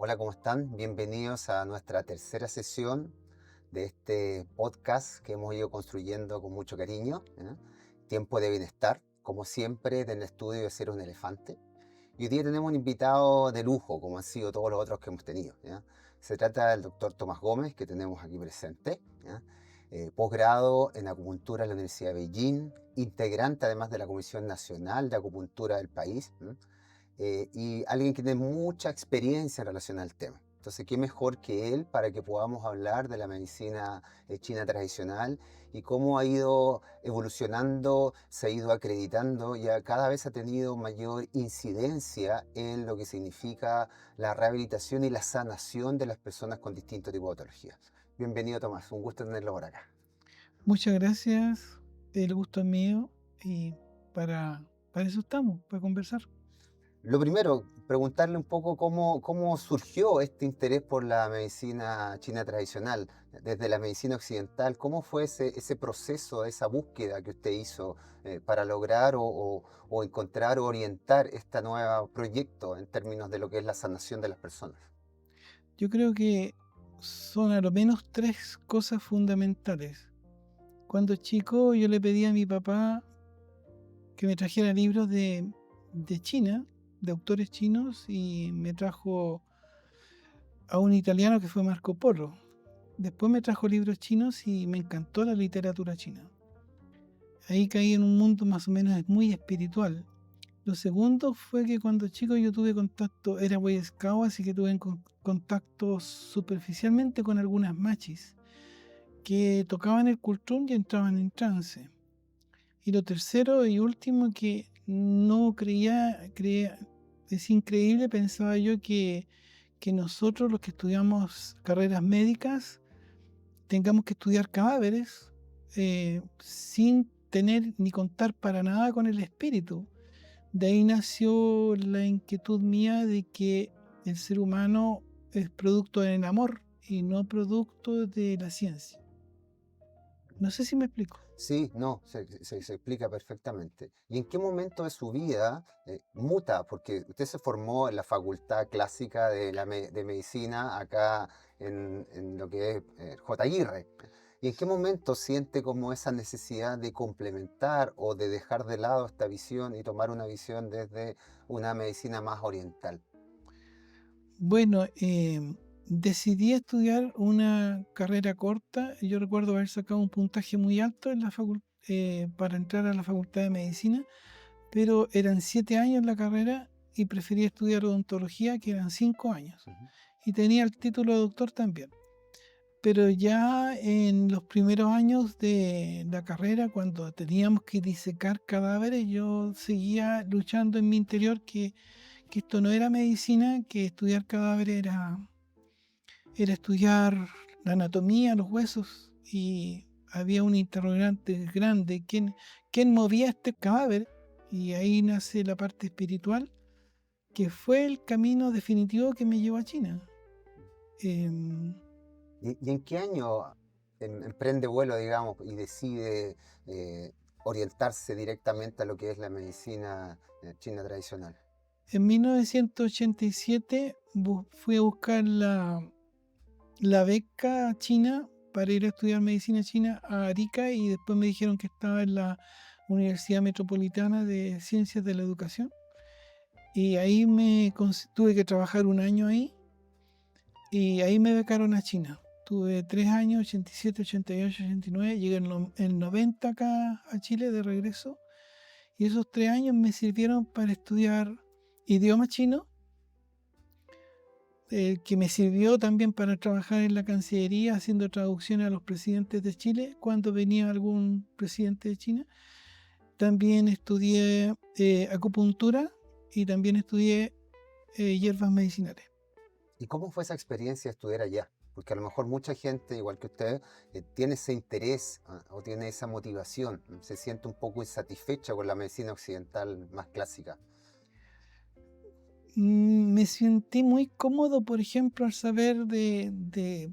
Hola, ¿cómo están? Bienvenidos a nuestra tercera sesión de este podcast que hemos ido construyendo con mucho cariño, ¿eh? Tiempo de bienestar, como siempre, del estudio de Ser un Elefante. Y hoy día tenemos un invitado de lujo, como han sido todos los otros que hemos tenido, ¿ya? Se trata del doctor Tomás Gómez, que tenemos aquí presente, ¿ya? Posgrado en acupuntura en la Universidad de Beijing, integrante además de la Comisión Nacional de Acupuntura del país, ¿m? Y alguien que tiene mucha experiencia en relación al tema. Entonces, ¿qué mejor que él para que podamos hablar de la medicina china tradicional y cómo ha ido evolucionando, se ha ido acreditando y cada vez ha tenido mayor incidencia en lo que significa la rehabilitación y la sanación de las personas con distintos tipos de patologías? Bienvenido, Tomás, un gusto tenerlo por acá. Muchas gracias, el gusto es mío y para eso estamos, para conversar. Lo primero, preguntarle un poco cómo surgió este interés por la medicina china tradicional, desde la medicina occidental. ¿Cómo fue ese proceso, esa búsqueda que usted hizo para lograr o encontrar o orientar este nuevo proyecto en términos de lo que es la sanación de las personas? Yo creo que son a lo menos tres cosas fundamentales. Cuando chico yo le pedí a mi papá que me trajera libros de China, de autores chinos, y me trajo a un italiano que fue Marco Polo. Después me trajo libros chinos y me encantó la literatura china. Ahí caí en un mundo más o menos muy espiritual. Lo segundo fue que cuando chico yo tuve contacto, era Boy Scout, así que tuve contacto superficialmente con algunas machis que tocaban el kultur y entraban en trance. Y lo tercero y último que no creía, es increíble, pensaba yo que nosotros los que estudiamos carreras médicas tengamos que estudiar cadáveres sin tener ni contar para nada con el espíritu. De ahí nació la inquietud mía de que el ser humano es producto del amor y no producto de la ciencia. No sé si me explico. Sí, no, se explica perfectamente. ¿Y en qué momento de su vida muta? Porque usted se formó en la Facultad Clásica de Medicina acá en lo que es J. Aguirre. ¿Y en qué momento siente como esa necesidad de complementar o de dejar de lado esta visión y tomar una visión desde una medicina más oriental? Bueno, decidí estudiar una carrera corta. Yo recuerdo haber sacado un puntaje muy alto en para entrar a la Facultad de Medicina, pero eran 7 años la carrera y preferí estudiar odontología, que eran 5 años. Ujú. Y tenía el título de doctor también. Pero ya en los primeros años de la carrera, cuando teníamos que disecar cadáveres, yo seguía luchando en mi interior que esto no era medicina, que estudiar cadáveres era estudiar la anatomía, los huesos, y había un interrogante grande: ¿quién movía este cadáver? Y ahí nace la parte espiritual, que fue el camino definitivo que me llevó a China. Em, ¿Y en qué año emprende vuelo, digamos, y decide orientarse directamente a lo que es la medicina china tradicional? En 1987 fui a buscar la beca china para ir a estudiar medicina china a Arica, y después me dijeron que estaba en la Universidad Metropolitana de Ciencias de la Educación, y ahí tuve que trabajar un año ahí, y ahí me becaron a China. Tuve 3 años, 87, 88, 89, llegué en 90 acá a Chile de regreso, y esos 3 años me sirvieron para estudiar idioma chino, que me sirvió también para trabajar en la Cancillería haciendo traducciones a los presidentes de Chile cuando venía algún presidente de China. También estudié acupuntura y también estudié hierbas medicinales. ¿Y cómo fue esa experiencia de estudiar allá? Porque a lo mejor mucha gente, igual que usted, tiene ese interés o tiene esa motivación, se siente un poco insatisfecha con la medicina occidental más clásica. Me sentí muy cómodo, por ejemplo, al saber de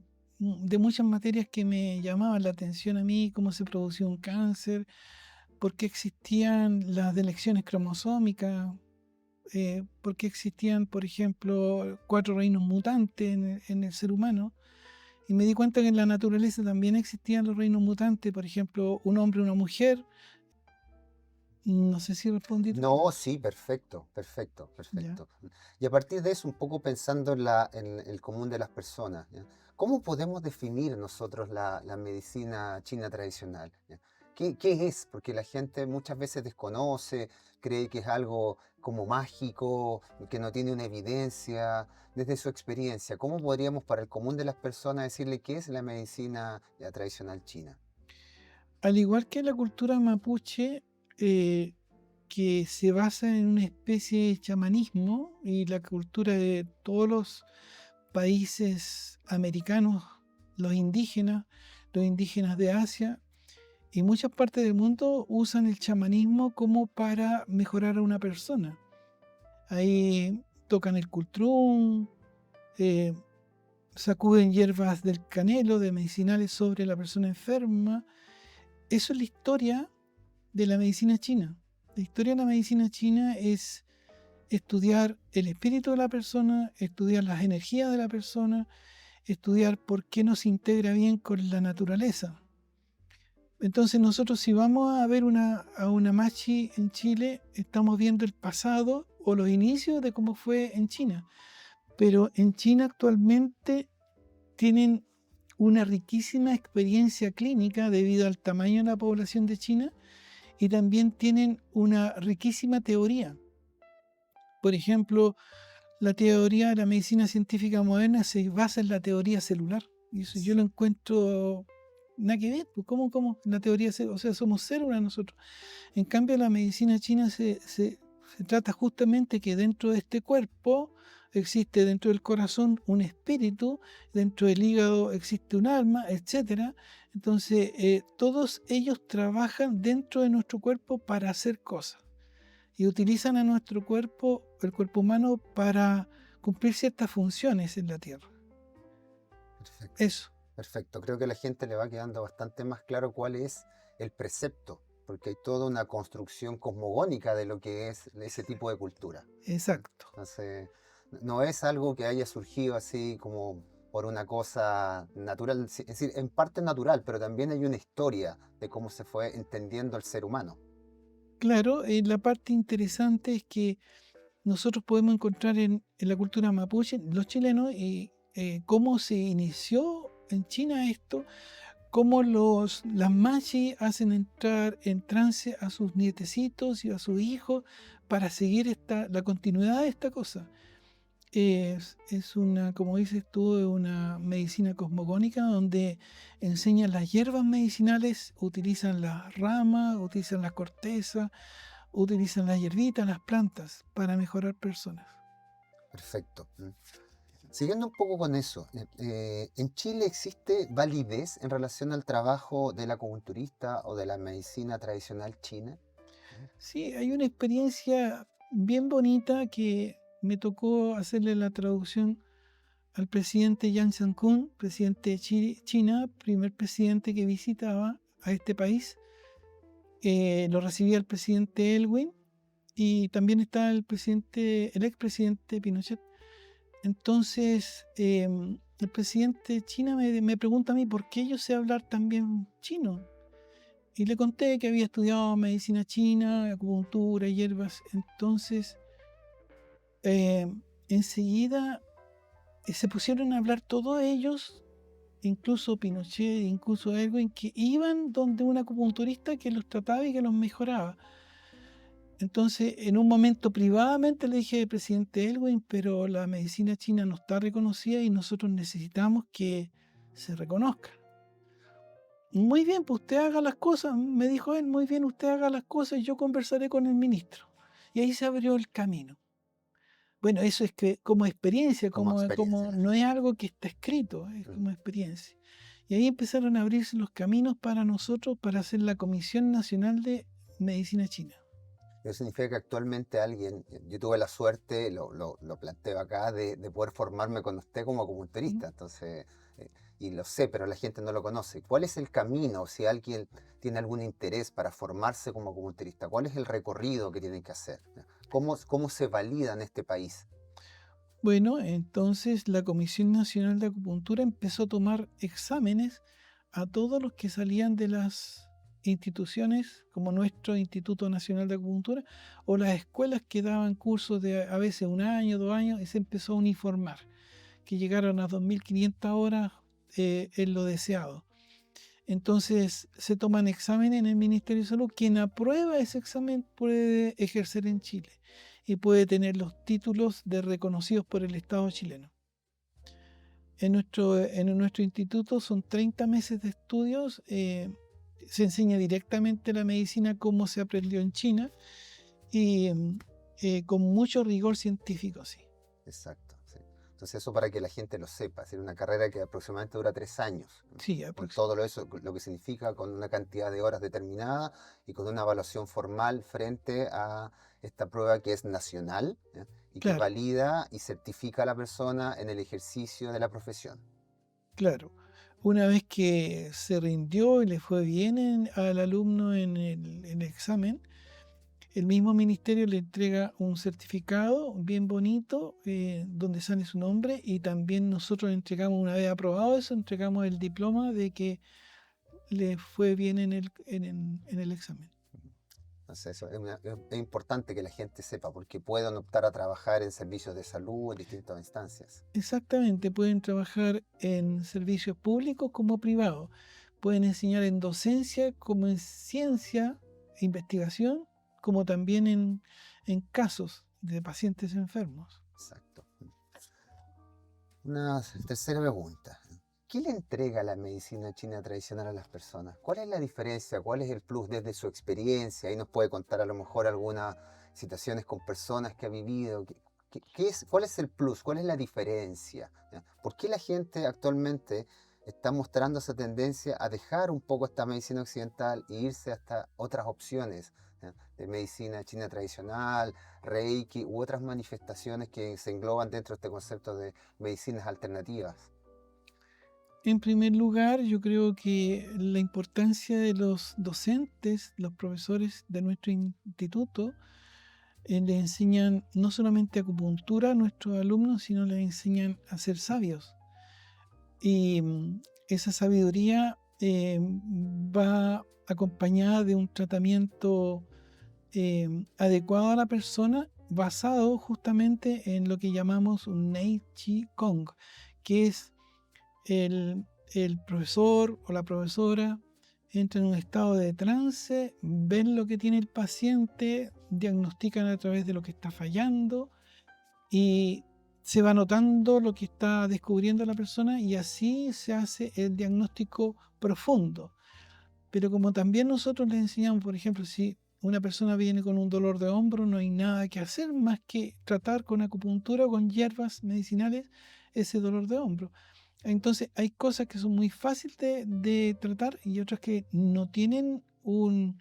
muchas materias que me llamaban la atención a mí: cómo se producía un cáncer, por qué existían las delecciones cromosómicas, por qué existían, por ejemplo, 4 reinos mutantes en el ser humano. Y me di cuenta que en la naturaleza también existían los reinos mutantes, por ejemplo, un hombre, una mujer. No sé si respondí. No, sí, perfecto, perfecto, Ya. perfecto. Y a partir de eso, un poco pensando en el común de las personas, ¿ya? ¿Cómo podemos definir nosotros la medicina china tradicional? ¿Ya? ¿Qué es? Porque la gente muchas veces desconoce, cree que es algo como mágico, que no tiene una evidencia. Desde su experiencia, ¿cómo podríamos para el común de las personas decirle qué es la medicina ya, tradicional china? Al igual que la cultura mapuche, eh, que se basa en una especie de chamanismo, y la cultura de todos los países americanos, los indígenas de Asia y muchas partes del mundo usan el chamanismo como para mejorar a una persona. Ahí tocan el cultrún, eh, sacuden hierbas del canelo, de medicinales sobre la persona enferma. Eso es la historia de la medicina china. La historia de la medicina china es estudiar el espíritu de la persona, estudiar las energías de la persona, estudiar por qué no se integra bien con la naturaleza. Entonces nosotros si vamos a ver a una machi en Chile, estamos viendo el pasado o los inicios de cómo fue en China. Pero en China actualmente tienen una riquísima experiencia clínica debido al tamaño de la población de China, y también tienen una riquísima teoría. Por ejemplo, la teoría de la medicina científica moderna se basa en la teoría celular. Y eso yo lo encuentro nada que ver. Pues, ¿cómo? La teoría, o sea, somos células nosotros. En cambio, la medicina china se trata justamente que dentro de este cuerpo existe, dentro del corazón, un espíritu, dentro del hígado existe un alma, etcétera. Entonces, todos ellos trabajan dentro de nuestro cuerpo para hacer cosas y utilizan a nuestro cuerpo, el cuerpo humano, para cumplir ciertas funciones en la Tierra. Perfecto. Eso, Perfecto, creo que a la gente le va quedando bastante más claro cuál es el precepto, porque hay toda una construcción cosmogónica de lo que es ese tipo de cultura. ¿Mm? exacto. Entonces, no es algo que haya surgido así como por una cosa natural, es decir, en parte natural, pero también hay una historia de cómo se fue entendiendo el ser humano. Claro, la parte interesante es que nosotros podemos encontrar en la cultura mapuche, los chilenos, y cómo se inició en China esto, cómo las machi hacen entrar en trance a sus nietecitos y a sus hijos para seguir la continuidad de esta cosa. Es una, como dices tú, es una medicina cosmogónica donde enseñan las hierbas medicinales, utilizan las ramas, utilizan la corteza, utilizan las hierbitas, las plantas para mejorar personas. Perfecto. ¿Mm? Siguiendo un poco con eso, ¿en Chile existe validez en relación al trabajo del acupunturista o de la medicina tradicional china? ¿Mm? Sí, hay una experiencia bien bonita que me tocó hacerle la traducción al presidente Yang San-kun, presidente de China, primer presidente que visitaba a este país. Lo recibía el presidente Elwin y también está el expresidente Pinochet. Entonces, el presidente de China me pregunta a mí por qué yo sé hablar tan bien chino. Y le conté que había estudiado medicina china, acupuntura, hierbas. Entonces, eh, enseguida se pusieron a hablar todos ellos, incluso Pinochet, incluso Erwin, que iban donde un acupunturista que los trataba y que los mejoraba. Entonces, en un momento privadamente le dije al presidente Elwin, pero la medicina china no está reconocida y nosotros necesitamos que se reconozca. Muy bien, pues usted haga las cosas, me dijo él, muy bien, usted haga las cosas y yo conversaré con el ministro. Y ahí se abrió el camino. Bueno, eso es que como experiencia, Como experiencia, como no es algo que está escrito, es claro. Mm. como experiencia. Y ahí empezaron a abrirse los caminos para nosotros para hacer la Comisión Nacional de Medicina China. Eso significa que actualmente alguien, yo tuve la suerte, lo planteo acá, de poder formarme con usted como Mm. acupunturista, entonces, eh, y lo sé, pero la gente no lo conoce. ¿Cuál es el camino, si alguien tiene algún interés para formarse como acupunturista? ¿Cuál es el recorrido que tienen que hacer? ¿Ya? ¿Cómo se valida en este país? Bueno, entonces la Comisión Nacional de Acupuntura empezó a tomar exámenes a todos los que salían de las instituciones como nuestro Instituto Nacional de Acupuntura o las escuelas que daban cursos de a veces un año, 2 años, y se empezó a uniformar, que llegaron a 2.500 horas en lo deseado. Entonces se toman exámenes en el Ministerio de Salud. Quien aprueba ese examen puede ejercer en Chile y puede tener los títulos de reconocidos por el Estado chileno. En nuestro instituto son 30 meses de estudios. Se enseña directamente la medicina como se aprendió en China y con mucho rigor científico, sí. Exacto, sí. Entonces eso para que la gente lo sepa, es una carrera que aproximadamente dura 3 años, ¿no? Sí, Con todo eso, lo que significa, con una cantidad de horas determinada y con una evaluación formal frente a esta prueba que es nacional, ¿ya? Y que claro, valida y certifica a la persona en el ejercicio de la profesión. claro. Una vez que se rindió y le fue bien al alumno en el examen, el mismo ministerio le entrega un certificado bien bonito donde sale su nombre y también nosotros le entregamos, una vez aprobado eso, entregamos el diploma de que le fue bien en el examen. Entonces eso es importante que la gente sepa porque pueden optar a trabajar en servicios de salud en distintas instancias. Exactamente, pueden trabajar en servicios públicos como privados, pueden enseñar en docencia como en ciencia, investigación, como también en casos de pacientes enfermos. Exacto. Una tercera pregunta. ¿Qué le entrega la medicina china tradicional a las personas? ¿Cuál es la diferencia? ¿Cuál es el plus desde su experiencia? Ahí nos puede contar a lo mejor algunas situaciones con personas que ha vivido. ¿Cuál es el plus? ¿Cuál es la diferencia? ¿Ya? ¿Por qué la gente actualmente está mostrando esa tendencia a dejar un poco esta medicina occidental e irse hasta otras opciones, ¿ya? De medicina china tradicional, Reiki u otras manifestaciones que se engloban dentro de este concepto de medicinas alternativas? En primer lugar, yo creo que la importancia de los docentes, los profesores de nuestro instituto, le enseñan no solamente acupuntura a nuestros alumnos, sino les enseñan a ser sabios. Y esa sabiduría va acompañada de un tratamiento adecuado a la persona, basado justamente en lo que llamamos un Nei Chi Kong, que es el profesor o la profesora entra en un estado de trance, ven lo que tiene el paciente, diagnostican a través de lo que está fallando y se va notando lo que está descubriendo la persona y así se hace el diagnóstico profundo. Pero como también nosotros le enseñamos, por ejemplo, si una persona viene con un dolor de hombro, no hay nada que hacer más que tratar con acupuntura o con hierbas medicinales ese dolor de hombro. Entonces hay cosas que son muy fáciles de tratar y otras que no tienen un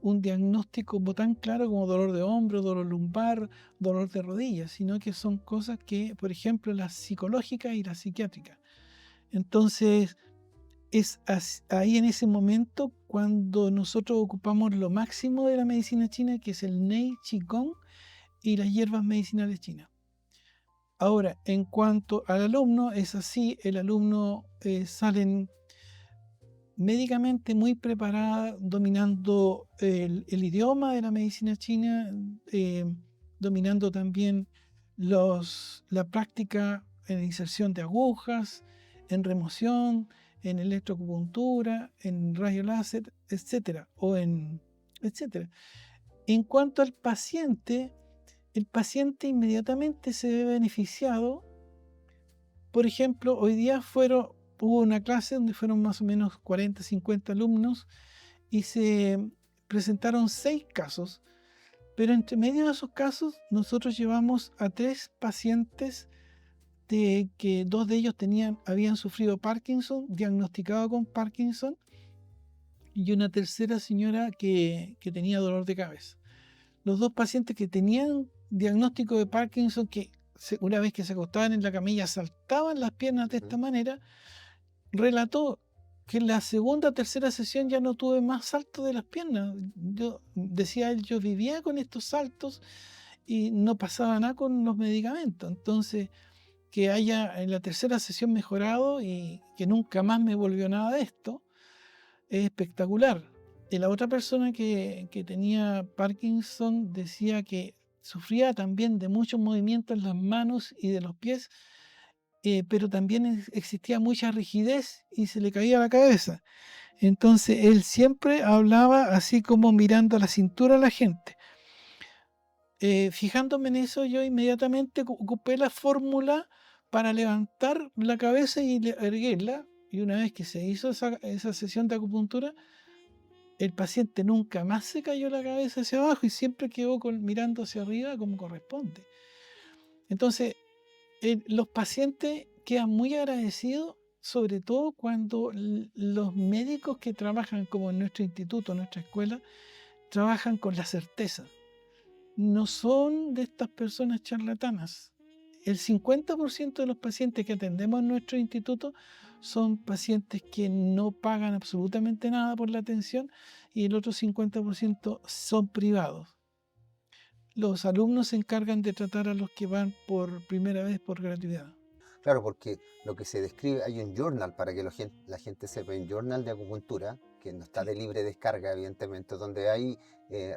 diagnóstico como tan claro como dolor de hombro, dolor lumbar, dolor de rodillas, sino que son cosas que, por ejemplo, las psicológicas y las psiquiátricas. Entonces es ahí en ese momento cuando nosotros ocupamos lo máximo de la medicina china, que es el Nei Qigong y las hierbas medicinales chinas. Ahora, en cuanto al alumno, es así, el alumno sale médicamente muy preparada, dominando el idioma de la medicina china, dominando también la práctica en inserción de agujas, en remoción, en electroacupuntura, en rayo láser, etcétera, etcétera. En cuanto al paciente, el paciente inmediatamente se ve beneficiado. Por ejemplo, hoy día hubo una clase donde fueron más o menos 40, 50 alumnos y se presentaron 6 casos, pero entre medio de esos casos nosotros llevamos a 3 pacientes de que 2 de ellos habían sufrido Parkinson, diagnosticado con Parkinson, y una tercera señora que tenía dolor de cabeza. los dos pacientes que tenían diagnóstico de Parkinson, que una vez que se acostaban en la camilla saltaban las piernas de esta manera, relató que en la segunda o tercera sesión ya no tuve más saltos de las piernas. Decía él, yo vivía con estos saltos y no pasaba nada con los medicamentos. Entonces, que haya en la tercera sesión mejorado y que nunca más me volvió nada de esto, es espectacular. Y la otra persona que tenía Parkinson decía que sufría también de muchos movimientos en las manos y de los pies, pero también existía mucha rigidez y se le caía la cabeza. Entonces él siempre hablaba así como mirando a la cintura a la gente. Fijándome en eso, yo inmediatamente ocupé la fórmula para levantar la cabeza y erguirla. Y una vez que se hizo esa sesión de acupuntura, el paciente nunca más se cayó la cabeza hacia abajo y siempre quedó mirando hacia arriba como corresponde. Entonces, los pacientes quedan muy agradecidos, sobre todo cuando los médicos que trabajan, como en nuestro instituto, en nuestra escuela, trabajan con la certeza. No son de estas personas charlatanas. El 50% de los pacientes que atendemos en nuestro instituto son pacientes que no pagan absolutamente nada por la atención y el otro 50% son privados. Los alumnos se encargan de tratar a los que van por primera vez por gratuidad. Claro, porque lo que se describe, hay un journal para que la gente sepa, un journal de acupuntura, que no está Sí, de libre descarga, evidentemente, donde hay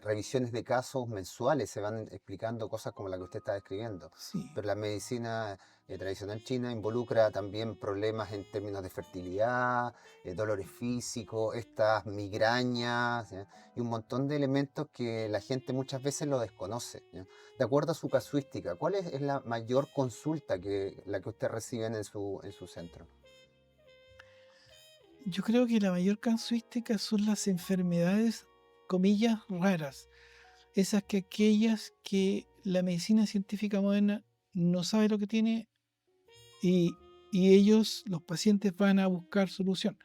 revisiones de casos mensuales, se van explicando cosas como la que usted está describiendo. sí. Pero la medicina tradicional china involucra también problemas en términos de fertilidad, dolores físicos, estas migrañas, ¿ya? Y un montón de elementos que la gente muchas veces lo desconoce, ¿ya? De acuerdo a su casuística, ¿cuál es la mayor consulta la que usted recibe en su centro? Yo creo que la mayor casuística son las enfermedades, comillas, raras. Esas que aquellas que la medicina científica moderna no sabe lo que tiene y, y ellos, los pacientes, van a buscar solución.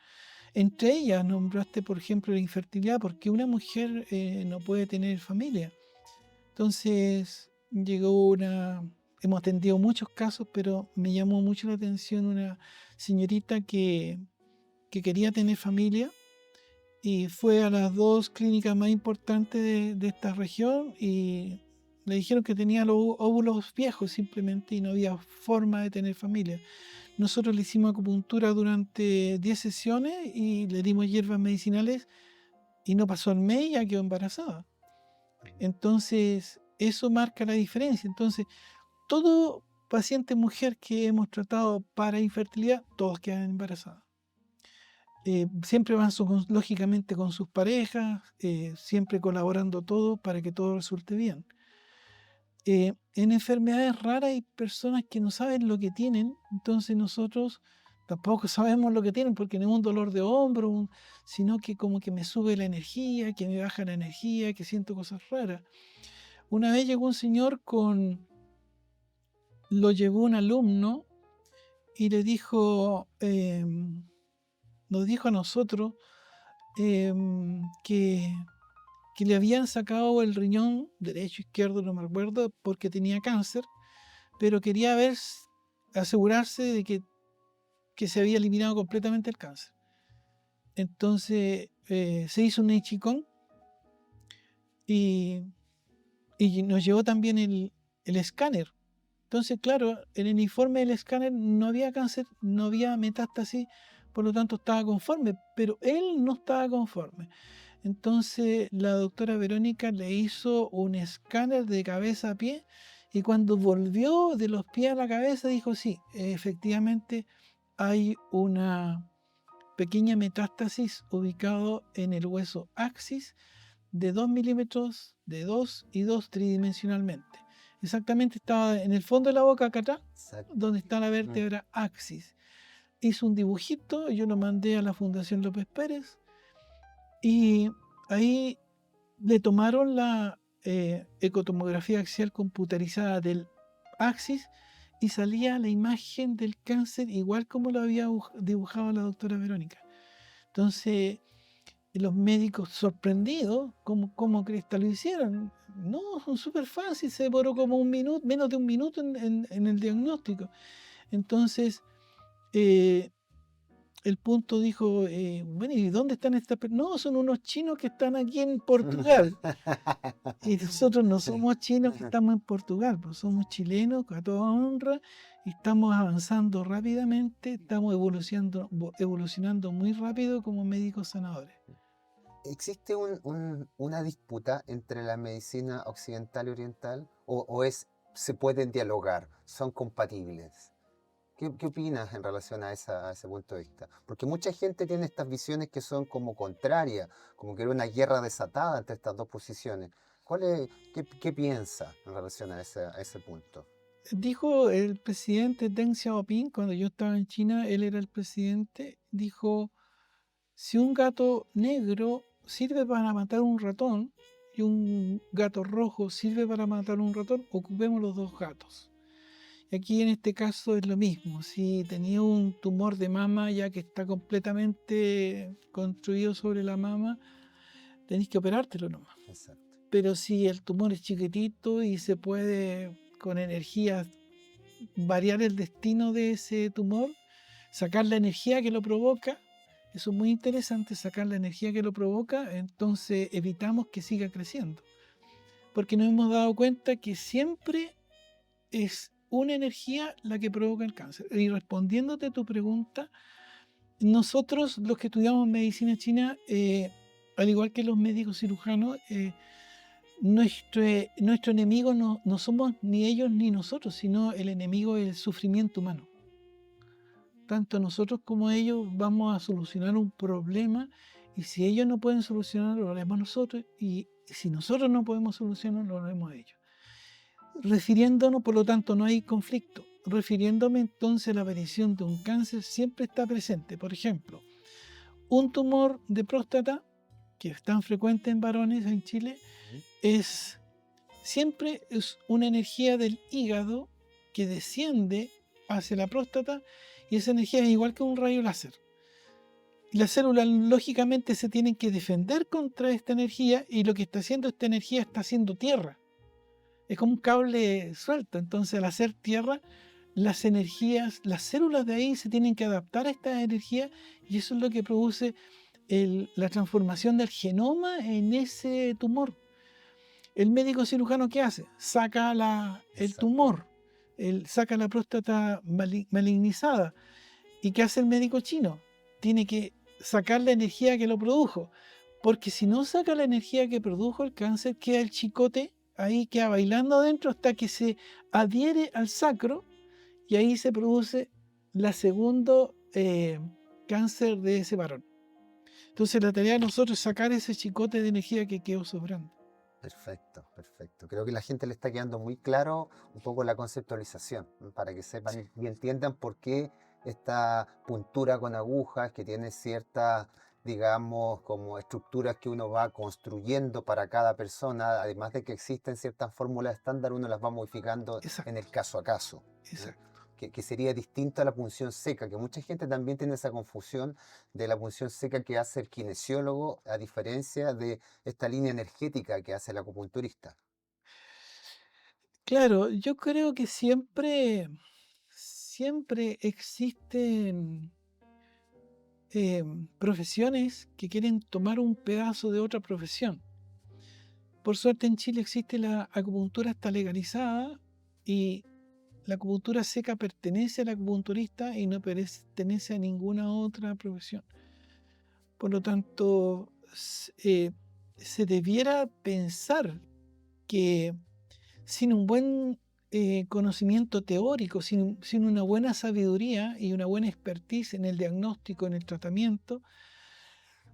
Entre ellas nombraste, por ejemplo, la infertilidad, porque una mujer no puede tener familia. Entonces hemos atendido muchos casos, pero me llamó mucho la atención una señorita que quería tener familia y fue a las dos clínicas más importantes de esta región y le dijeron que tenía los óvulos viejos simplemente y no había forma de tener familia. Nosotros le hicimos acupuntura durante 10 sesiones y le dimos hierbas medicinales y no pasó el mes y ya quedó embarazada. Entonces, eso marca la diferencia. Entonces, todo paciente mujer que hemos tratado para infertilidad, todos quedan embarazadas. Siempre van lógicamente con sus parejas, siempre colaborando todo para que todo resulte bien. En enfermedades raras hay personas que no saben lo que tienen, entonces nosotros tampoco sabemos lo que tienen porque no es un dolor de hombro, sino que como que me sube la energía, que me baja la energía, que siento cosas raras. Una vez llegó un señor lo llevó un alumno y le dijo, nos dijo a nosotros que le habían sacado el riñón derecho, izquierdo, no me acuerdo, porque tenía cáncer, pero quería asegurarse de que se había eliminado completamente el cáncer. Entonces se hizo un Ichikon y nos llevó también el escáner. Entonces, claro, en el informe del escáner no había cáncer, no había metástasis, por lo tanto estaba conforme, pero él no estaba conforme. Entonces la doctora Verónica le hizo un escáner de cabeza a pie y cuando volvió de los pies a la cabeza dijo, sí, efectivamente hay una pequeña metástasis ubicado en el hueso axis de 2 milímetros, de 2 y 2 tridimensionalmente. Exactamente estaba en el fondo de la boca acá atrás, Exacto. donde está la Mm. vértebra axis. Hizo un dibujito, yo lo mandé a la Fundación López Pérez y ahí le tomaron la ecotomografía axial computerizada del axis y salía la imagen del cáncer igual como lo había dibujado la doctora Verónica. Entonces, Y los médicos sorprendidos, ¿cómo crees que lo hicieron? No, son súper fácil, se demoró como un minuto, menos de un minuto en el diagnóstico. Entonces, eh, el punto dijo, bueno, ¿y dónde están estas personas? No, son unos chinos que están aquí en Portugal. Y nosotros no somos chinos que estamos en Portugal, pues somos chilenos a toda honra y estamos avanzando rápidamente, estamos evolucionando muy rápido como médicos sanadores. ¿Existe una disputa entre la medicina occidental y oriental? ¿O se pueden dialogar? ¿Son compatibles? ¿Qué opinas en relación a ese punto de vista? Porque mucha gente tiene estas visiones que son como contrarias, como que era una guerra desatada entre estas dos posiciones. ¿Qué piensa en relación a ese punto? Dijo el presidente Deng Xiaoping, cuando yo estaba en China, él era el presidente, dijo, si un gato negro sirve para matar un ratón y un gato rojo sirve para matar un ratón, ocupemos los dos gatos. Y aquí en este caso es lo mismo. Si tenía un tumor de mama ya que está completamente construido sobre la mama, tenéis que operártelo nomás. Exacto. Pero si el tumor es chiquitito y se puede con energía variar el destino de ese tumor, sacar la energía que lo provoca, eso es muy interesante, sacar la energía que lo provoca, entonces evitamos que siga creciendo. Porque nos hemos dado cuenta que siempre es una energía la que provoca el cáncer. Y respondiéndote a tu pregunta, nosotros los que estudiamos medicina china, al igual que los médicos cirujanos, nuestro enemigo no somos ni ellos ni nosotros, sino el enemigo es el sufrimiento humano. Tanto nosotros como ellos vamos a solucionar un problema y si ellos no pueden solucionarlo, lo haremos nosotros y si nosotros no podemos solucionarlo, lo haremos ellos. Refiriéndonos, por lo tanto, no hay conflicto. Refiriéndome entonces a la aparición de un cáncer siempre está presente. Por ejemplo, un tumor de próstata, que es tan frecuente en varones en Chile, siempre es una energía del hígado que desciende hacia la próstata y esa energía es igual que un rayo láser. Las células lógicamente se tienen que defender contra esta energía y lo que está haciendo esta energía está haciendo tierra. Es como un cable suelto, entonces al hacer tierra, las energías, las células de ahí se tienen que adaptar a esta energía y eso es lo que produce la transformación del genoma en ese tumor. El médico cirujano, ¿qué hace? Saca el tumor, saca la próstata malignizada. ¿Y qué hace el médico chino? Tiene que sacar la energía que lo produjo, porque si no saca la energía que produjo el cáncer, queda el chicote ahí, queda bailando adentro hasta que se adhiere al sacro y ahí se produce la segundo cáncer de ese varón. Entonces la tarea de nosotros es sacar ese chicote de energía que quedó sobrando. Perfecto, perfecto. Creo que a la gente le está quedando muy claro un poco la conceptualización, ¿no? Para que sepan y entiendan por qué esta puntura con agujas que tiene ciertas, digamos, como estructuras que uno va construyendo para cada persona, además de que existen ciertas fórmulas estándar, uno las va modificando en el Exacto, caso a caso, ¿no? exacto. Que sería distinto a la punción seca, que mucha gente también tiene esa confusión de la punción seca que hace el kinesiólogo, a diferencia de esta línea energética que hace el acupunturista. Claro, yo creo que siempre existen profesiones que quieren tomar un pedazo de otra profesión. Por suerte en Chile existe la acupuntura, está legalizada y la acupuntura seca pertenece al acupunturista y no pertenece a ninguna otra profesión. Por lo tanto, se debiera pensar que sin un buen conocimiento teórico, sin una buena sabiduría y una buena expertise en el diagnóstico, en el tratamiento,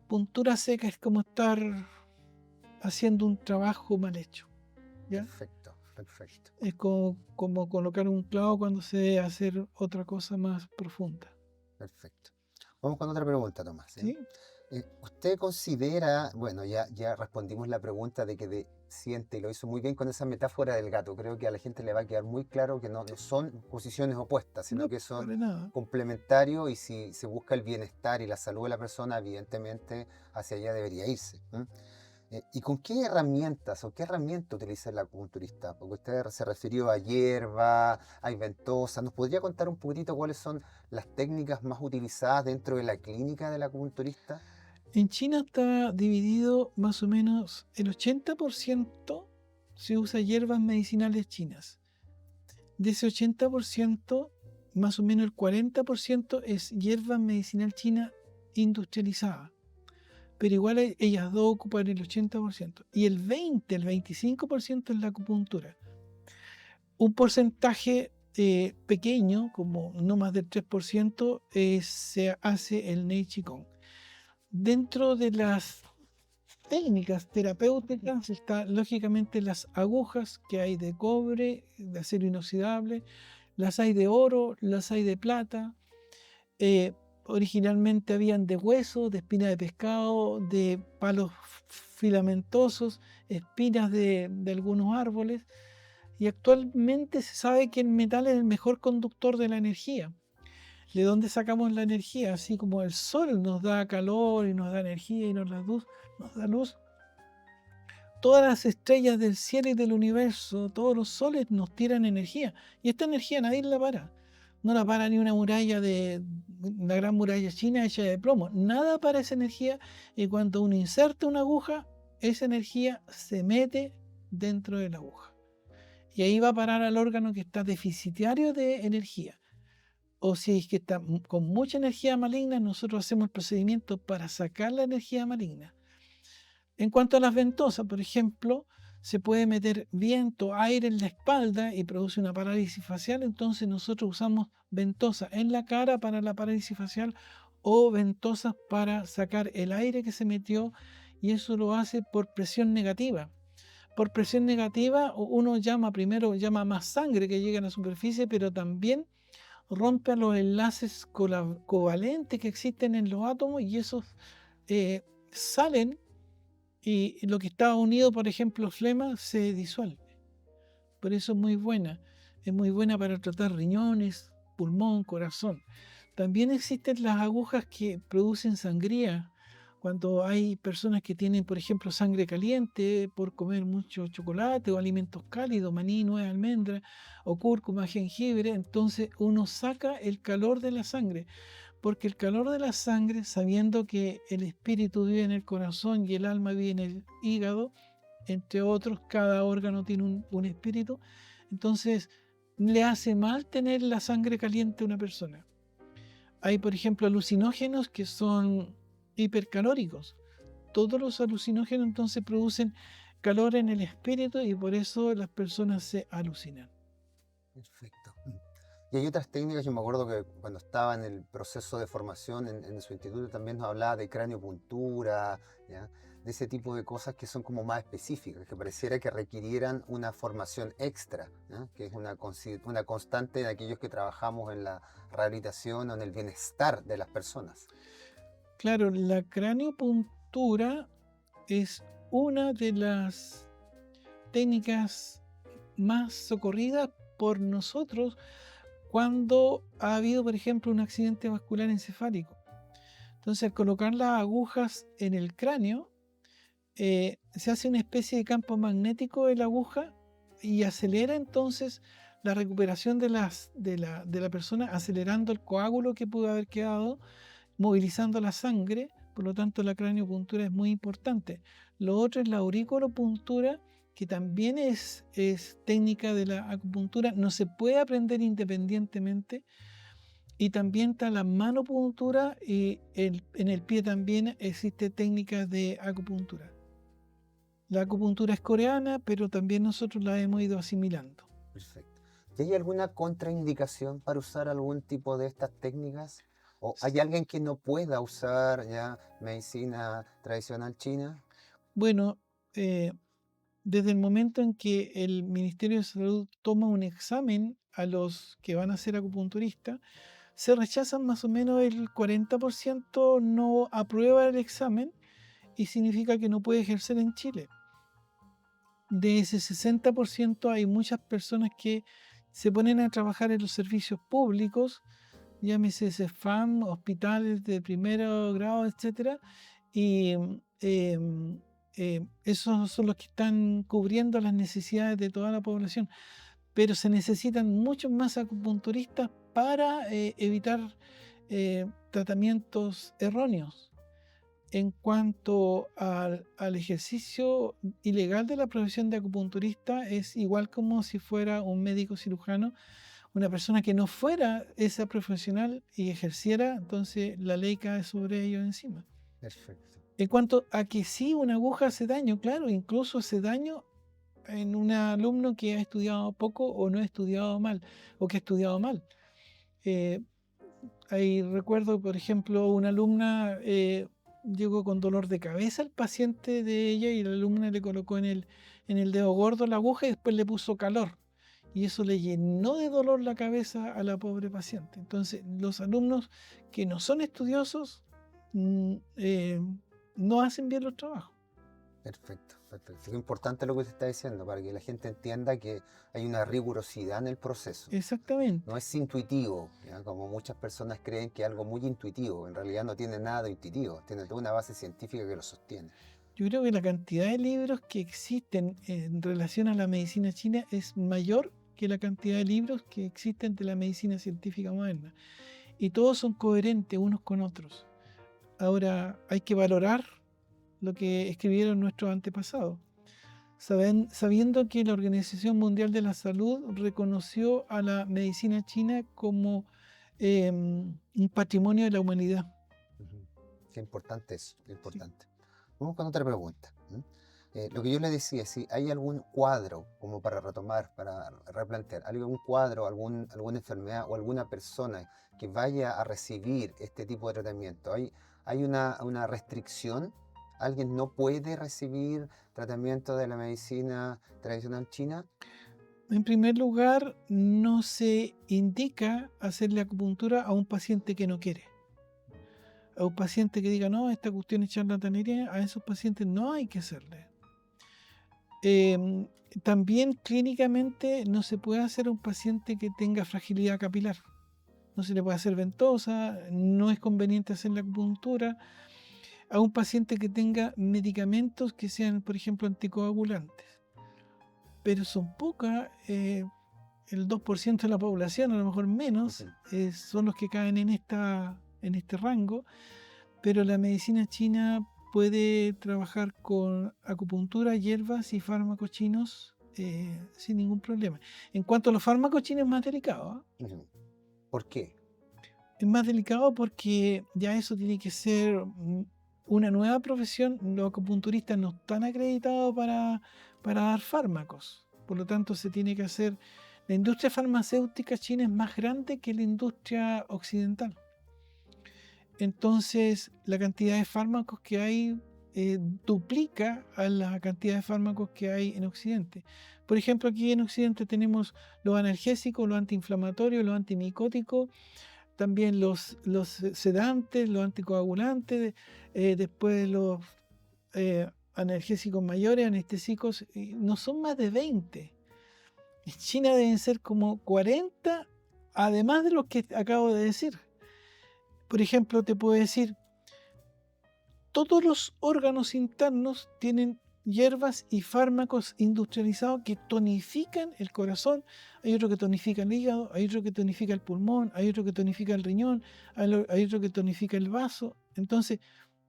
puntura seca es como estar haciendo un trabajo mal hecho, ¿ya? Perfecto, perfecto, Es como colocar un clavo cuando se debe hacer otra cosa más profunda, perfecto. Vamos con otra pregunta, Tomás, ¿sí? ¿sí? ¿Usted considera, bueno, ya respondimos la pregunta de que siente y lo hizo muy bien con esa metáfora del gato? Creo que a la gente le va a quedar muy claro que no son posiciones opuestas, sino No, que son para nada. complementarios y si se busca el bienestar y la salud de la persona, evidentemente hacia allá debería irse. ¿M? ¿Y con qué herramientas o qué herramienta utiliza el acupunturista? Porque usted se refirió a hierba, hay ventosa. ¿Nos podría contar un poquitito cuáles son las técnicas más utilizadas dentro de la clínica del acupunturista? En China está dividido más o menos el 80% se usa hierbas medicinales chinas. De ese 80%, más o menos el 40% es hierba medicinal china industrializada. Pero igual ellas dos ocupan el 80%. Y el 25% es la acupuntura. Un porcentaje pequeño, como no más del 3%, se hace el Nei Qigong. Dentro de las técnicas terapéuticas está lógicamente las agujas que hay de cobre, de acero inoxidable, las hay de oro, las hay de plata. eh, Originalmente habían de hueso, de espina de pescado, de palos filamentosos, espinas de algunos árboles. Y actualmente se sabe que el metal es el mejor conductor de la energía. ¿De dónde sacamos la energía? Así como el sol nos da calor y nos da energía y nos da luz. Todas las estrellas del cielo y del universo, todos los soles nos tiran energía. Y esta energía nadie la para. No la para ni una muralla de una gran muralla china hecha de plomo. Nada para esa energía. Y cuando uno inserta una aguja, esa energía se mete dentro de la aguja. Y ahí va a parar al órgano que está deficitario de energía. O si es que está con mucha energía maligna, nosotros hacemos el procedimiento para sacar la energía maligna. En cuanto a las ventosas, por ejemplo, se puede meter viento, aire en la espalda y produce una parálisis facial. Entonces nosotros usamos ventosas en la cara para la parálisis facial o ventosas para sacar el aire que se metió, y eso lo hace por presión negativa. Por presión negativa uno llama más sangre que llega a la superficie, pero también rompe los enlaces covalentes que existen en los átomos, y esos salen, y lo que estaba unido, por ejemplo, flema, se disuelve. Por eso es muy buena para tratar riñones, pulmón, corazón. También existen las agujas que producen sangría. Cuando hay personas que tienen, por ejemplo, sangre caliente por comer mucho chocolate o alimentos cálidos, maní, nuez, almendra o cúrcuma, jengibre, entonces uno saca el calor de la sangre, porque el calor de la sangre, sabiendo que el espíritu vive en el corazón y el alma vive en el hígado, entre otros, cada órgano tiene un espíritu, entonces le hace mal tener la sangre caliente a una persona. Hay, por ejemplo, alucinógenos que son hipercalóricos. Todos los alucinógenos entonces producen calor en el espíritu y por eso las personas se alucinan. Perfecto. Y hay otras técnicas, yo me acuerdo que cuando estaba en el proceso de formación en su instituto también nos hablaba de craniopuntura, ¿ya? De ese tipo de cosas que son como más específicas, que pareciera que requirieran una formación extra, ¿ya? Que es una constante en aquellos que trabajamos en la rehabilitación o en el bienestar de las personas. Claro, la craniopuntura es una de las técnicas más socorridas por nosotros cuando ha habido, por ejemplo, un accidente vascular encefálico. Entonces, al colocar las agujas en el cráneo, se hace una especie de campo magnético de la aguja y acelera entonces la recuperación de la persona, acelerando el coágulo que pudo haber quedado, movilizando la sangre. Por lo tanto, la craniopuntura es muy importante. Lo otro es la auriculopuntura, que también es técnica de la acupuntura, no se puede aprender independientemente. Y también está la manopuntura, y en el pie también existe técnicas de acupuntura. La acupuntura es coreana, pero también nosotros la hemos ido asimilando. Perfecto. ¿Y hay alguna contraindicación para usar algún tipo de estas técnicas? ¿O hay alguien que no pueda usar ya medicina tradicional china? Bueno, eh, desde el momento en que el Ministerio de Salud toma un examen a los que van a ser acupunturistas, se rechazan más o menos el 40% no aprueba el examen y significa que no puede ejercer en Chile. De ese 60% hay muchas personas que se ponen a trabajar en los servicios públicos, llámese CEFAM, hospitales de primer grado, etcétera, y esos son los que están cubriendo las necesidades de toda la población. Pero se necesitan muchos más acupunturistas para evitar tratamientos erróneos. En cuanto al ejercicio ilegal de la profesión de acupunturista, es igual como si fuera un médico cirujano, una persona que no fuera esa profesional y ejerciera, entonces la ley cae sobre ellos encima. Perfecto. En cuanto a que sí, una aguja hace daño, claro, incluso hace daño en un alumno que ha estudiado poco o no ha estudiado mal, o que ha estudiado mal. Ahí recuerdo, por ejemplo, una alumna llegó con dolor de cabeza al paciente de ella y la alumna le colocó en el dedo gordo la aguja y después le puso calor. Y eso le llenó de dolor la cabeza a la pobre paciente. Entonces, los alumnos que no son estudiosos no hacen bien los trabajos. Perfecto, perfecto. Es importante lo que usted está diciendo para que la gente entienda que hay una rigurosidad en el proceso. Exactamente. No es intuitivo, ¿ya? Como muchas personas creen que es algo muy intuitivo. En realidad no tiene nada de intuitivo, tiene toda una base científica que lo sostiene. Yo creo que la cantidad de libros que existen en relación a la medicina china es mayor que la cantidad de libros que existen de la medicina científica moderna. Y todos son coherentes unos con otros. Ahora hay que valorar lo que escribieron nuestros antepasados, sabiendo que la Organización Mundial de la Salud reconoció a la medicina china como un patrimonio de la humanidad. Qué importante eso, qué Sí. importante. Vamos con otra pregunta. Lo que yo le decía, si hay algún cuadro, como para retomar, para replantear, algún cuadro, alguna enfermedad o alguna persona que vaya a recibir este tipo de tratamiento, ¿hay una restricción? ¿Alguien no puede recibir tratamiento de la medicina tradicional china? En primer lugar, no se indica hacerle acupuntura a un paciente que no quiere. A un paciente que diga, no, esta cuestión es charlatanería, a esos pacientes no hay que hacerle. También clínicamente no se puede hacer a un paciente que tenga fragilidad capilar. No se le puede hacer ventosa, no es conveniente hacer la acupuntura a un paciente que tenga medicamentos que sean, por ejemplo, anticoagulantes. Pero son pocas, el 2% de la población, a lo mejor menos, son los que caen en este rango, pero la medicina china puede trabajar con acupuntura, hierbas y fármacos chinos sin ningún problema. En cuanto a los fármacos chinos es más delicado. ¿Por qué? Es más delicado porque ya eso tiene que ser una nueva profesión. Los acupunturistas no están acreditados para dar fármacos. Por lo tanto, se tiene que hacer... La industria farmacéutica china es más grande que la industria occidental. Entonces, la cantidad de fármacos que hay duplica a la cantidad de fármacos que hay en Occidente. Por ejemplo, aquí en Occidente tenemos los analgésicos, los antiinflamatorios, los antimicóticos, también los sedantes, los anticoagulantes, después los analgésicos mayores, anestésicos, no son más de 20. En China deben ser como 40, además de los que acabo de decir. Por ejemplo, te puedo decir, todos los órganos internos tienen hierbas y fármacos industrializados que tonifican el corazón. Hay otro que tonifica el hígado, hay otro que tonifica el pulmón, hay otro que tonifica el riñón, hay otro que tonifica el vaso. Entonces,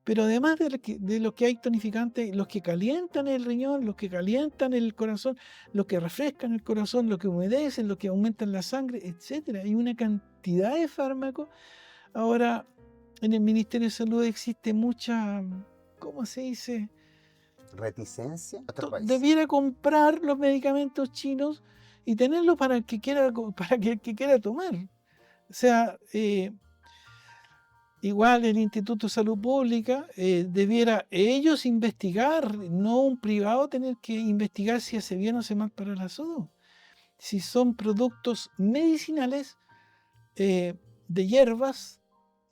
pero además de lo que hay tonificantes, los que calientan el riñón, los que calientan el corazón, los que refrescan el corazón, los que humedecen, los que aumentan la sangre, etc. Hay una cantidad de fármacos. Ahora, en el Ministerio de Salud existe mucha, ¿cómo se dice? ¿Reticencia? ¿Otro país? Debiera comprar los medicamentos chinos y tenerlos para el que quiera, tomar. O sea, igual el Instituto de Salud Pública debiera ellos investigar, no un privado tener que investigar si hace bien o hace mal para la salud. Si son productos medicinales, de hierbas,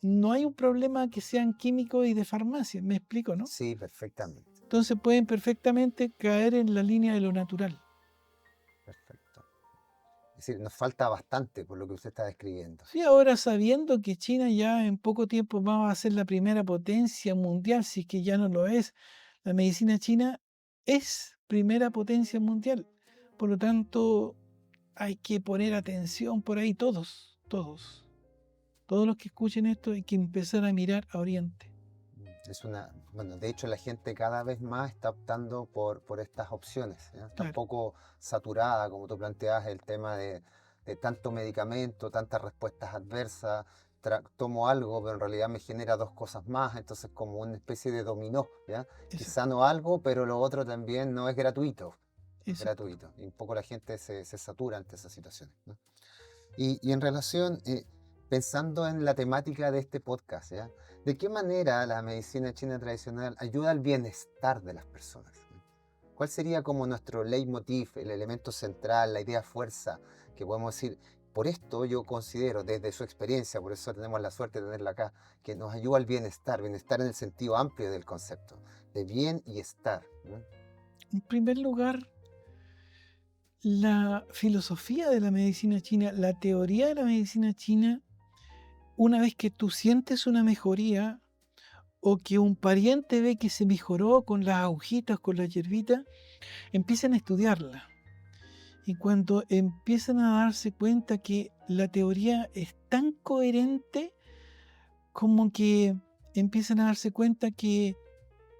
no hay un problema que sean químicos y de farmacia, ¿me explico, no? Sí, perfectamente. Entonces pueden perfectamente caer en la línea de lo natural. Perfecto. Es decir, nos falta bastante por lo que usted está describiendo. Sí, ahora sabiendo que China ya en poco tiempo va a ser la primera potencia mundial, si es que ya no lo es, la medicina china es primera potencia mundial. Por lo tanto, hay que poner atención por ahí todos los que escuchen esto, hay que empezar a mirar a Oriente. Bueno, de hecho la gente cada vez más está optando por estas opciones, ¿ya? Está un Claro, poco saturada, como tú planteabas, el tema de tanto medicamento, tantas respuestas adversas. Tomo algo, pero en realidad me genera dos cosas más, entonces como una especie de dominó, ¿ya? Quizá exacto, no algo, pero lo otro también no es gratuito. No es exacto. gratuito. Y un poco la gente se satura ante esas situaciones, ¿no? Y en relación, pensando en la temática de este podcast, ¿ya? ¿De qué manera la medicina china tradicional ayuda al bienestar de las personas? ¿Cuál sería como nuestro leitmotiv, el elemento central, la idea fuerza, que podemos decir, por esto yo considero, desde su experiencia, por eso tenemos la suerte de tenerla acá, que nos ayuda al bienestar, bienestar en el sentido amplio del concepto, de bien y estar, ¿no? En primer lugar, la filosofía de la medicina china, la teoría de la medicina china, una vez que tú sientes una mejoría o que un pariente ve que se mejoró con las agujitas, con la hierbita, empiezan a estudiarla. Y cuando empiezan a darse cuenta que la teoría es tan coherente, como que empiezan a darse cuenta que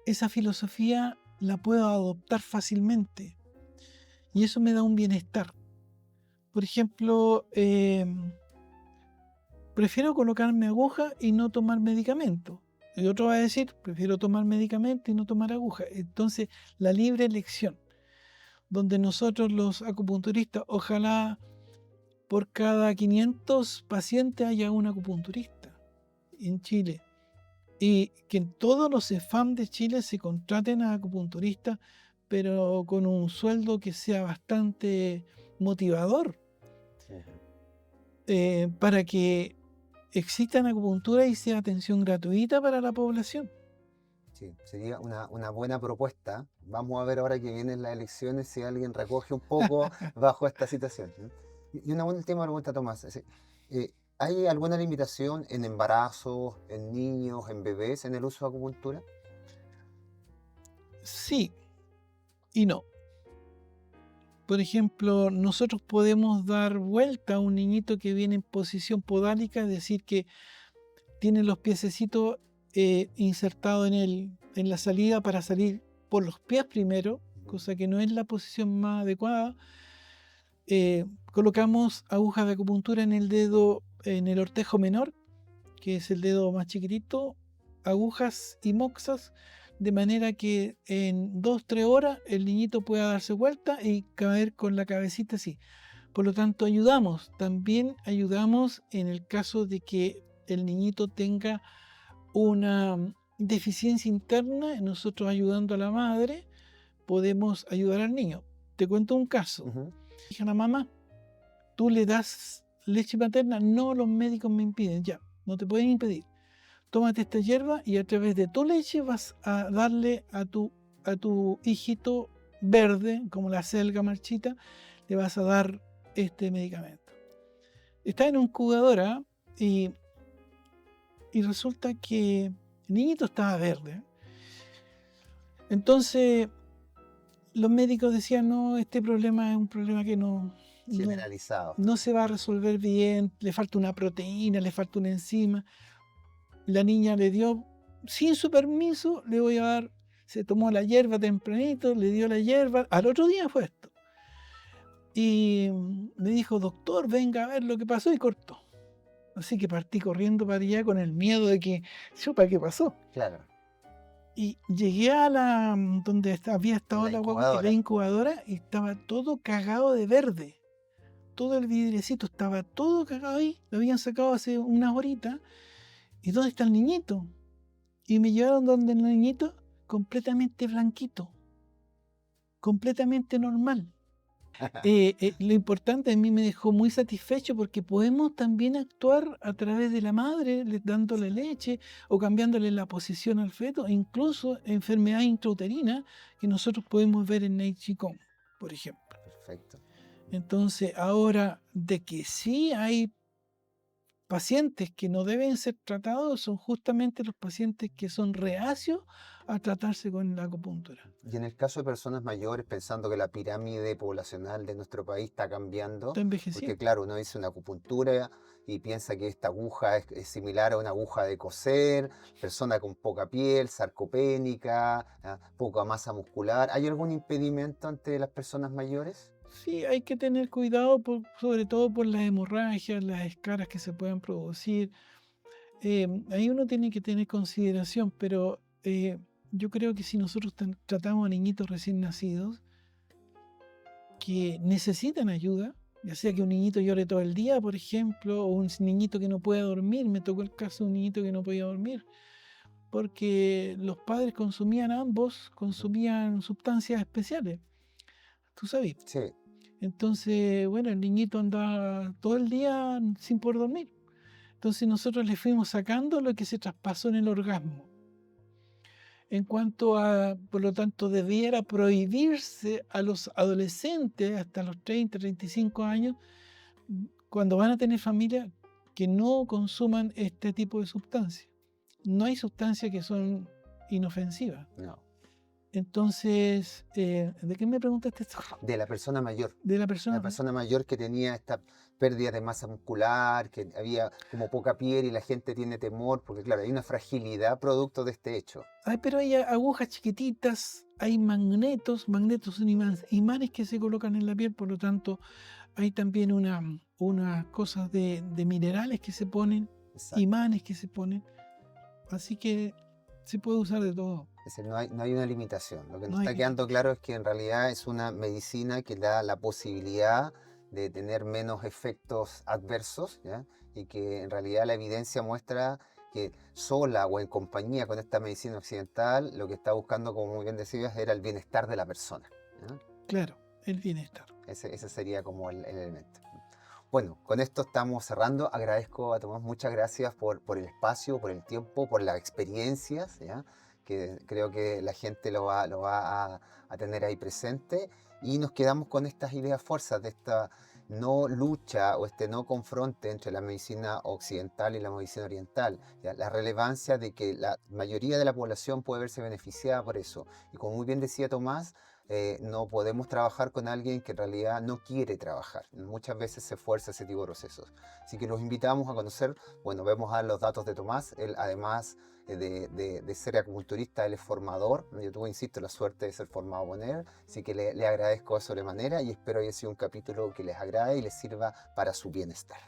esa filosofía la puedo adoptar fácilmente. Y eso me da un bienestar. Por ejemplo, prefiero colocarme aguja y no tomar medicamento. Y otro va a decir, prefiero tomar medicamento y no tomar aguja. Entonces, la libre elección, donde nosotros los acupunturistas, ojalá por cada 500 pacientes haya un acupunturista en Chile. Y que en todos los CEFAM de Chile se contraten a acupunturistas, pero con un sueldo que sea bastante motivador, Ujú. para que existan acupuntura y sea atención gratuita para la población. Sí, sería una buena propuesta. Vamos a ver ahora que vienen las elecciones si alguien recoge un poco bajo esta situación, ¿no? Y una última pregunta, Tomás. ¿Hay alguna limitación en embarazos, en niños, en bebés en el uso de acupuntura? Sí y no. Por ejemplo, nosotros podemos dar vuelta a un niñito que viene en posición podálica, es decir, que tiene los piececitos insertados en la salida para salir por los pies primero, Ujú. cosa que no es la posición más adecuada. Colocamos agujas de acupuntura en el dedo, en el ortejo menor, que es el dedo más chiquitito, agujas y moxas, de manera que en 2 o 3 horas el niñito pueda darse vuelta y caer con la cabecita así. Por lo tanto, también ayudamos en el caso de que el niñito tenga una deficiencia interna, nosotros ayudando a la madre, podemos ayudar al niño. Te cuento un caso. Ujú. Dije a la mamá, ¿tú le das leche materna? No, los médicos me impiden. Ya, no te pueden impedir. Tómate esta hierba y a través de tu leche vas a darle a tu hijito verde, como la selga marchita, le vas a dar este medicamento. Está en un incubadora y resulta que el niñito estaba verde. Entonces los médicos decían, no, este problema es un problema que no, Generalizado. no se va a resolver bien, le falta una proteína, le falta una enzima. La niña le dio, sin su permiso, le voy a dar, se tomó la hierba tempranito, le dio la hierba, al otro día fue esto. Y me dijo, doctor, venga a ver lo que pasó y cortó. Así que partí corriendo para allá con el miedo de que, supa, ¿qué pasó? Claro, Y llegué a donde había estado la la guagua, en la incubadora. incubadora, y estaba todo cagado de verde. Todo el vidriecito estaba todo cagado ahí. Lo habían sacado hace unas horitas. ¿Y dónde está el niñito? Y me llevaron donde el niñito, completamente blanquito, completamente normal. Lo importante a mí me dejó muy satisfecho porque podemos también actuar a través de la madre, dándole leche o cambiándole la posición al feto, e incluso enfermedad intrauterina que nosotros podemos ver en Nai Qigong, por ejemplo. Perfecto. Entonces, ahora de que sí hay pacientes que no deben ser tratados, son justamente los pacientes que son reacios a tratarse con la acupuntura. Y en el caso de personas mayores, pensando que la pirámide poblacional de nuestro país está cambiando, Está envejecido. porque claro, uno dice una acupuntura y piensa que esta aguja es similar a una aguja de coser, persona con poca piel, sarcopénica, poca masa muscular. ¿Hay algún impedimento ante las personas mayores? Sí, hay que tener cuidado, sobre todo por las hemorragias, las escaras que se puedan producir. Ahí uno tiene que tener consideración, pero yo creo que si nosotros tratamos a niñitos recién nacidos que necesitan ayuda, ya sea que un niñito llore todo el día, por ejemplo, o un niñito que no pueda dormir, me tocó el caso de un niñito que no podía dormir, porque los padres consumían sustancias especiales, tú sabes. Sí, Entonces, bueno, el niñito andaba todo el día sin poder dormir. Entonces nosotros le fuimos sacando lo que se traspasó en el orgasmo. En cuanto a, por lo tanto, debiera prohibirse a los adolescentes hasta los 30, 35 años, cuando van a tener familia, que no consuman este tipo de sustancias. No hay sustancias que son inofensivas. no. Entonces, ¿de qué me preguntaste esto? De la persona mayor. De la La persona. persona mayor que tenía esta pérdida de masa muscular, que había como poca piel y la gente tiene temor, porque claro, hay una fragilidad producto de este hecho. Ay, pero hay agujas chiquititas, hay magnetos son imanes que se colocan en la piel, por lo tanto, hay también unas cosas de minerales que se ponen, Exacto. imanes que se ponen, así que se puede usar de todo. Es decir, no hay una limitación. Lo que nos No hay está quedando claro es que en realidad es una medicina que da la posibilidad de tener menos efectos adversos, ¿ya? Y que en realidad la evidencia muestra que sola o en compañía con esta medicina occidental, lo que está buscando, como muy bien decías, era el bienestar de la persona, ¿ya? Claro, el bienestar. Ese sería como el elemento. Bueno, con esto estamos cerrando. Agradezco a Tomás, muchas gracias por el espacio, por el tiempo, por las experiencias, ¿ya? Que creo que la gente lo va a tener ahí presente. Y nos quedamos con estas ideas fuerzas de esta no lucha o este no confronte entre la medicina occidental y la medicina oriental. ¿Ya? La relevancia de que la mayoría de la población puede verse beneficiada por eso. Y como muy bien decía Tomás, no podemos trabajar con alguien que en realidad no quiere trabajar. Muchas veces se fuerza ese tipo de procesos. Así que los invitamos a conocer, bueno, vemos a los datos de Tomás, él además de ser acupunturista, él es formador. Yo tuve, insisto, la suerte de ser formado con él, así que le agradezco de sobremanera y espero haya sido un capítulo que les agrade y les sirva para su bienestar.